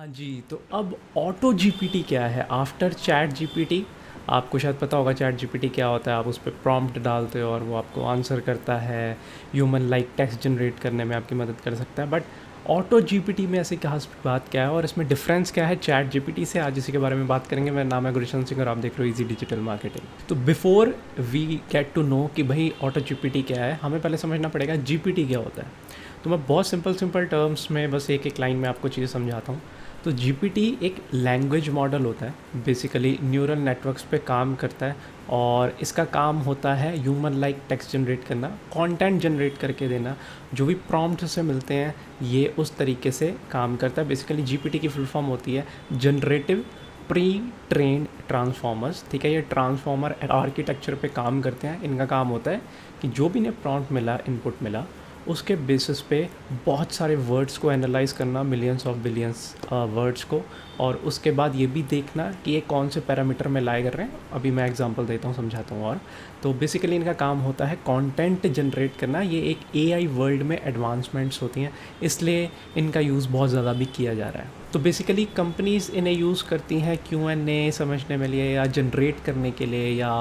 हाँ जी, तो अब ऑटो जीपीटी क्या है आफ्टर चैट जीपीटी। आपको शायद पता होगा चैट जीपीटी क्या होता है। आप उस पर प्रॉम्प्ट डालते हो और वो आपको आंसर करता है, ह्यूमन लाइक टेक्स्ट जनरेट करने में आपकी मदद कर सकता है। बट ऑटो जीपीटी में ऐसी खास बात क्या है और इसमें डिफरेंस क्या है चैट जीपीटी से, आज इसी के बारे में बात करेंगे। मेरा नाम है गुरशन सिंह और आप देख रहे हो इजी डिजिटल मार्केटिंग। तो before we get to know कि भाई ऑटो जीपीटी क्या है, हमें पहले समझना पड़ेगा जीपीटी क्या होता है। तो मैं बहुत सिंपल सिंपल टर्म्स में बस एक एक लाइन में आपको चीज़ें समझाता हूँ। तो जीपीटी एक लैंग्वेज मॉडल होता है, बेसिकली न्यूरल नेटवर्क्स पे काम करता है और इसका काम होता है ह्यूमन लाइक टेक्स्ट जनरेट करना, कंटेंट जनरेट करके देना। जो भी प्रॉम्प्ट से मिलते हैं ये उस तरीके से काम करता है। बेसिकली जीपीटी की फुल फॉर्म होती है जनरेटिव प्री ट्रेन्ड ट्रांसफॉर्मर्स। ठीक है, ये ट्रांसफॉर्मर आर्किटेक्चर पे काम करते हैं। इनका काम होता है कि जो भी इन्हें प्रॉम्प्ट मिला, इनपुट मिला, उसके बेसिस पे बहुत सारे वर्ड्स को एनालाइज करना, मिलियंस ऑफ बिलियंस वर्ड्स को, और उसके बाद ये भी देखना कि ये कौन से पैरामीटर में लाए कर रहे हैं। अभी मैं एग्जांपल देता हूँ, समझाता हूँ। और तो बेसिकली इनका काम होता है कंटेंट जनरेट करना। ये एक एआई वर्ल्ड में एडवांसमेंट्स होती हैं, इसलिए इनका यूज़ बहुत ज़्यादा भी किया जा रहा है। तो बेसिकली कंपनीज़ इन्हें यूज़ करती हैं Q&A समझने में लिए, या जनरेट करने के लिए, या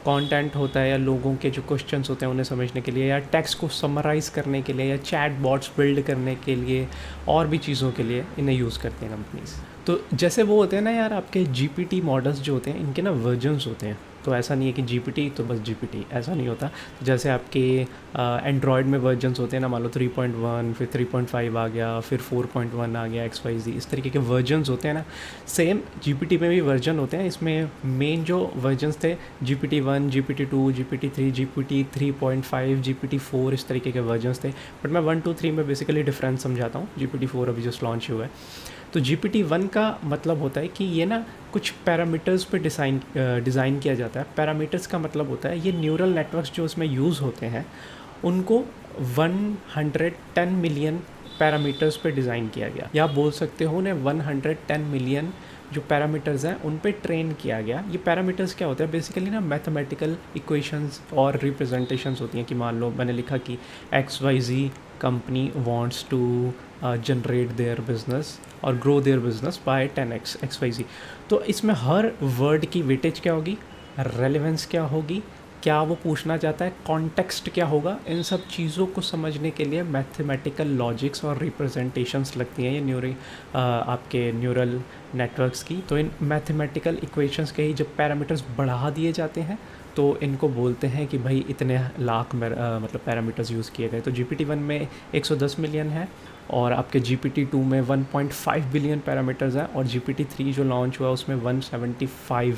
कंटेंट होता है, या लोगों के जो क्वेश्चंस होते हैं उन्हें समझने के लिए, या टेक्स्ट को समराइज़ करने के लिए, या चैट बॉट्स बिल्ड करने के लिए, और भी चीज़ों के लिए इन्हें यूज़ करती हैं कंपनीज़। तो जैसे वो होते हैं ना यार, आपके जीपीटी मॉडल्स जो होते हैं इनके ना वर्जन्स होते हैं। तो ऐसा नहीं है कि जीपीटी तो बस जीपीटी, ऐसा नहीं होता। जैसे आपके एंड्रॉयड में वर्जन्स होते हैं ना, मान लो 3.1, फिर 3.5 आ गया, फिर 4.1 आ गया, XYZ, इस तरीके के वर्जन्स होते हैं ना। सेम जीपीटी में भी वर्जन होते हैं। इसमें मेन जो वर्जन्स थे GPT-1, GPT-2, GPT-3, GPT-3.5, GPT-4, इस तरीके के वर्जन्स थे। बट मैं 1, 2, 3 में बेसिकली डिफरेंस समझाता हूँ। GPT-4 अभी जस्ट लॉन्च हुआ है। तो GPT-1 का मतलब होता है कि ये ना कुछ पैरामीटर्स पे डिज़ाइन किया जाता है। पैरामीटर्स का मतलब होता है ये न्यूरल नेटवर्क्स जो इसमें यूज़ होते हैं उनको 110 मिलियन पैरामीटर्स पे डिज़ाइन किया गया, या आप बोल सकते हो उन्हें 110 मिलियन जो पैरामीटर्स हैं उन पे ट्रेन किया गया। ये पैरामीटर्स क्या होता है, बेसिकली ना मैथमेटिकल इक्वेशंस और रिप्रेजेंटेशंस होती हैं। कि मान लो मैंने लिखा कि XYZ company wants to generate their business और grow their business by 10x XYZ। तो इसमें हर वर्ड की वेटेज क्या होगी, रेलेवेंस क्या होगी, क्या वो पूछना चाहता है, कॉन्टेक्स्ट क्या होगा, इन सब चीज़ों को समझने के लिए मैथमेटिकल लॉजिक्स और रिप्रेजेंटेशंस लगती हैं ये आपके न्यूरल नेटवर्क्स की। तो इन मैथमेटिकल इक्वेशंस के ही जब पैरामीटर्स बढ़ा दिए जाते हैं तो इनको बोलते हैं कि भाई इतने लाख मतलब पैरामीटर्स यूज़ किए गए। तो GPT-1 में 110 मिलियन है, और आपके GPT-2 में 1.5 बिलियन पैरामीटर्स हैं, और GPT-3 जो लॉन्च हुआ उसमें 175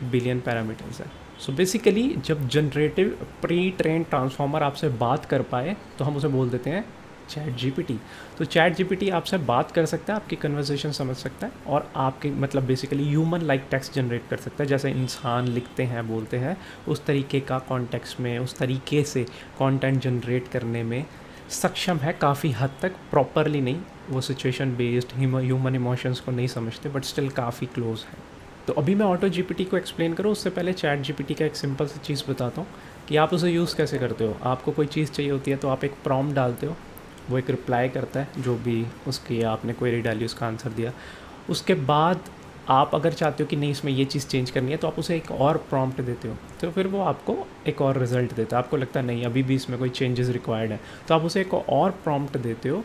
बिलियन पैरामीटर्स हैं। सो बेसिकली जब जनरेटिव प्री ट्रेन ट्रांसफॉर्मर आपसे बात कर पाए तो हम उसे बोल देते हैं चैट जीपीटी। तो चैट जीपीटी आपसे बात कर सकता है, आपकी कन्वर्सेशन समझ सकता है, और आपके मतलब basically human like text generate कर सकता है। जैसे इंसान लिखते हैं, बोलते हैं, उस तरीके का कॉन्टेक्स्ट में, उस तरीके से कंटेंट जनरेट करने में सक्षम है काफ़ी हद तक। प्रॉपरली नहीं, वो सिचुएशन बेस्ड ह्यूमन इमोशंस को नहीं समझते, बट स्टिल काफ़ी क्लोज है। तो अभी मैं ऑटो जीपीटी को एक्सप्लेन करूँ उससे पहले चैट जीपीटी का एक सिंपल सी चीज़ बताता हूँ कि आप उसे यूज़ कैसे करते हो। आपको कोई चीज़ चाहिए होती है तो आप एक प्रॉम्प्ट डालते हो, वो एक रिप्लाई करता है, जो भी उसकी आपने क्वेरी डाली उसका आंसर दिया। उसके बाद आप अगर चाहते हो कि नहीं इसमें ये चीज़ चेंज करनी है तो आप उसे एक और प्रॉम्प्ट देते हो, तो फिर वो आपको एक और रिज़ल्ट देता है। आपको लगता है नहीं अभी भी इसमें कोई चेंजेस रिक्वायर्ड है, तो आप उसे एक और प्रॉम्प्ट देते हो,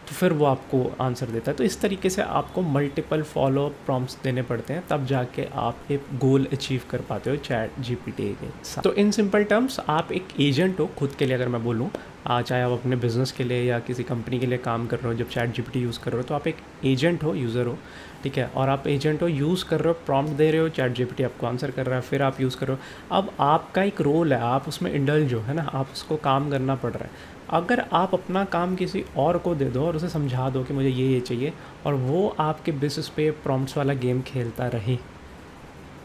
तो फिर वो आपको आंसर देता है। तो इस तरीके से आपको मल्टीपल फॉलो प्रॉम्प्ट्स देने पड़ते हैं, तब जाके आप एक गोल अचीव कर पाते हो चैट जीपीटी के साथ। तो इन सिंपल टर्म्स आप एक एजेंट हो खुद के लिए। अगर मैं बोलूँ, चाहे आप अपने बिज़नेस के लिए या किसी कंपनी के लिए काम कर रहे हो, जब चैट जीपीटी यूज़ कर रहे हो तो आप एक एजेंट हो, यूज़र हो, ठीक है। और आप एजेंट हो, यूज़ कर रहे हो, प्रॉम्प्ट दे रहे हो, चैट जीपीटी आपको आंसर कर रहा है, फिर आप यूज़ कर रहे हो। अब आपका एक रोल है, आप उसमें इंडल्ज हो, है ना, आप उसको काम करना पड़ रहा है। अगर आप अपना काम किसी और को दे दो और उसे समझा दो कि मुझे ये चाहिए, और वो आपके बेसिस पे प्रॉम्प्ट्स वाला गेम खेलता रहे,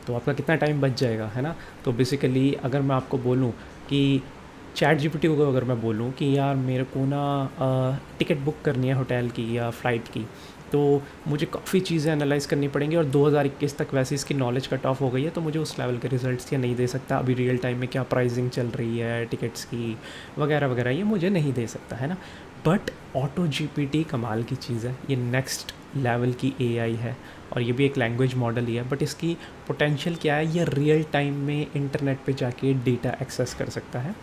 तो आपका कितना टाइम बच जाएगा, है ना। तो बेसिकली अगर मैं आपको बोलूँ कि चैट जीपीटी को अगर मैं बोलूँ कि यार मेरे को ना टिकट बुक करनी है होटल की या फ़्लाइट की, तो मुझे काफ़ी चीज़ें एनालाइज़ करनी पड़ेंगी, और 2021 तक वैसे इसकी नॉलेज कट ऑफ हो गई है, तो मुझे उस लेवल के रिजल्ट्स ये नहीं दे सकता। अभी रियल टाइम में क्या प्राइसिंग चल रही है टिकट्स की वगैरह वगैरह, ये मुझे नहीं दे सकता, है ना। बट ऑटो जीपीटी कमाल की चीज़ है, ये नेक्स्ट लेवल की एआई है और ये भी एक लैंग्वेज मॉडल ही है, बट इसकी पोटेंशियल क्या है, ये रियल टाइम में इंटरनेट पे जाके डेटा एक्सेस कर सकता है।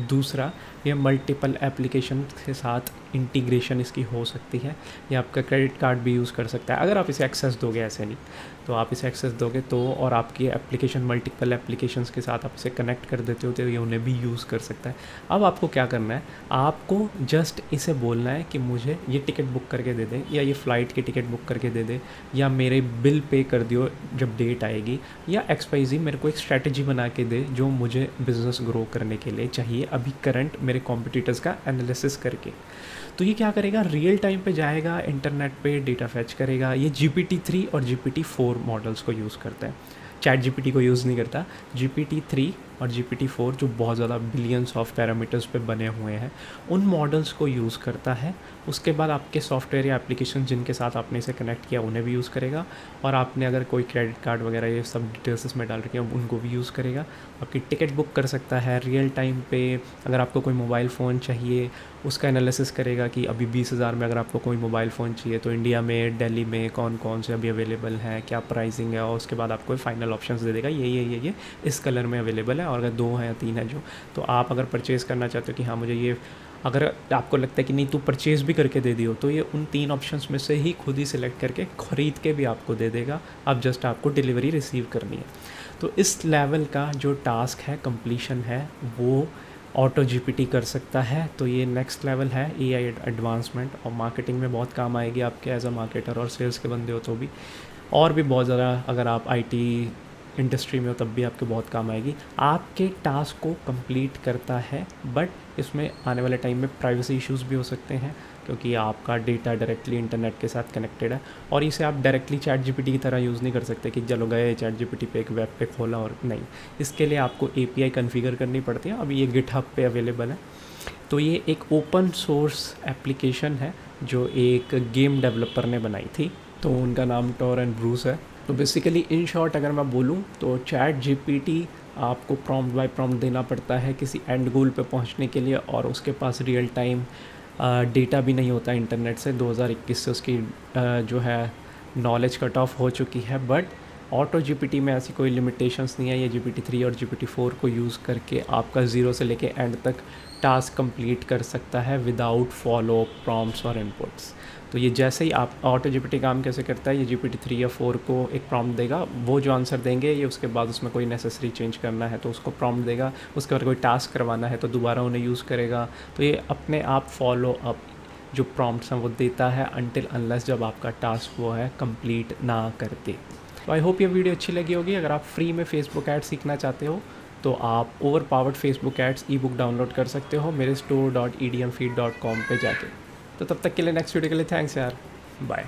दूसरा, ये मल्टीपल एप्लीकेशन के साथ इंटीग्रेशन इसकी हो सकती है। ये आपका क्रेडिट कार्ड भी यूज़ कर सकता है अगर आप इसे एक्सेस दोगे, ऐसे नहीं तो आप इसे एक्सेस दोगे तो, और आपकी एप्लीकेशन मल्टीपल एप्लीकेशंस के साथ आप इसे कनेक्ट कर देते हो तो ये उन्हें भी यूज़ कर सकता है। अब आपको क्या करना है, आपको जस्ट इसे बोलना है कि मुझे ये टिकट बुक करके दे दे, या ये फ़्लाइट की टिकट बुक करके दे दे, या मेरे बिल पे कर दियो जब डेट आएगी, या XYZ मेरे को एक स्ट्रैटेजी बना के दे जो मुझे बिज़नेस ग्रो करने के लिए चाहिए अभी करंट मेरे कॉम्पिटिटर्स का एनालिसिस करके। तो ये क्या करेगा, रियल टाइम पे जाएगा इंटरनेट पे, डेटा फैच करेगा। ये GPT-3 और GPT-4 मॉडल्स को यूज़ करता है, चैट GPT को यूज़ नहीं करता। GPT-3 और GPT-4 जो बहुत ज़्यादा बिलियंस ऑफ पैरामीटर्स पे बने हुए हैं, उन मॉडल्स को यूज़ करता है। उसके बाद आपके सॉफ्टवेयर या एप्लीकेशन जिनके साथ आपने इसे कनेक्ट किया उन्हें भी यूज़ करेगा, और आपने अगर कोई क्रेडिट कार्ड वगैरह ये सब डिटेल्स इसमें डाल रखी हैं उनको भी यूज़ करेगा। आपकी टिकट बुक कर सकता है रियल टाइम पे। अगर आपको कोई मोबाइल फ़ोन चाहिए उसका एनालिसिस करेगा कि अभी 20,000 में अगर आपको कोई मोबाइल फ़ोन चाहिए तो इंडिया में, दिल्ली में कौन कौन से अभी अवेलेबल हैं, क्या प्राइसिंग है, और उसके बाद आपको फाइनल ऑप्शंस दे देगा, ये इस कलर में अवेलेबल है, और अगर 2 है या 3 है जो, तो आप अगर परचेज़ करना चाहते हो कि हाँ मुझे ये, अगर आपको लगता है कि नहीं तू परचेज़ भी करके दे दियो, तो ये उन 3 ऑप्शंस में से ही खुद ही सिलेक्ट करके ख़रीद के भी आपको दे देगा। अब जस्ट आपको डिलीवरी रिसीव करनी है। तो इस लेवल का जो टास्क है, कंप्लीशन है, वो ऑटो जीपीटी कर सकता है। तो ये नेक्स्ट लेवल है एआई एडवांसमेंट, और मार्केटिंग में बहुत काम आएगी आपके एज अ मार्केटर और सेल्स के बंदे हो तो भी, और भी बहुत ज़्यादा अगर आप आईटी इंडस्ट्री में हो तब भी आपके बहुत काम आएगी। आपके टास्क को कंप्लीट करता है, बट इसमें आने वाले टाइम में प्राइवेसी इश्यूज़ भी हो सकते हैं क्योंकि आपका डेटा डायरेक्टली इंटरनेट के साथ कनेक्टेड है, और इसे आप डायरेक्टली चैट जीपीटी की तरह यूज़ नहीं कर सकते कि चलो गए चैट जीपीटी पे एक वेब पे खोला और नहीं। इसके लिए आपको एपीआई कॉन्फ़िगर करनी पड़ती है। अभी ये गिटहब पे अवेलेबल है। तो ये एक ओपन सोर्स एप्लीकेशन है जो एक गेम डेवलपर ने बनाई थी, तो उनका नाम टॉर एंड ब्रूस है। तो बेसिकली इन शॉर्ट अगर मैं बोलूँ तो चैट जीपीटी आपको प्रॉम्प्ट बाय प्रॉम्प्ट देना पड़ता है किसी एंड गोल पे पहुंचने के लिए, और उसके पास रियल टाइम डेटा भी नहीं होता इंटरनेट से। 2021 से उसकी जो है नॉलेज कट ऑफ हो चुकी है, बट ऑटो जीपीटी में ऐसी कोई लिमिटेशंस नहीं है। ये GPT-3 और GPT-4 को यूज़ करके आपका ज़ीरो से लेके एंड तक टास्क कंप्लीट कर सकता है विदाउट फॉलो प्रॉम्प्ट्स और इनपुट्स। तो ये जैसे ही आप, ऑटो जीपीटी काम कैसे करता है, ये GPT-3 या 4 को एक प्रॉम्प्ट देगा, वो जो आंसर देंगे ये उसके बाद उसमें कोई नेसेसरी चेंज करना है तो उसको प्रॉम्प्ट देगा, उसके बाद कोई टास्क करवाना है तो दोबारा उन्हें यूज़ करेगा। तो ये अपने आप फॉलो अप जो प्रॉम्प्ट्स हैं वो देता है अनटिल अनलेस जब आपका टास्क वो है कंप्लीट ना करते। तो आई होप ये वीडियो अच्छी लगी होगी। अगर आप फ्री में फेसबुक एड्स सीखना चाहते हो तो आप over powered Facebook ads e book download कर सकते हो मेरे store.edmfeed.com पे जाके। तो तब तक के लिए नेक्स्ट वीडियो के लिए थैंक्स यार, बाय।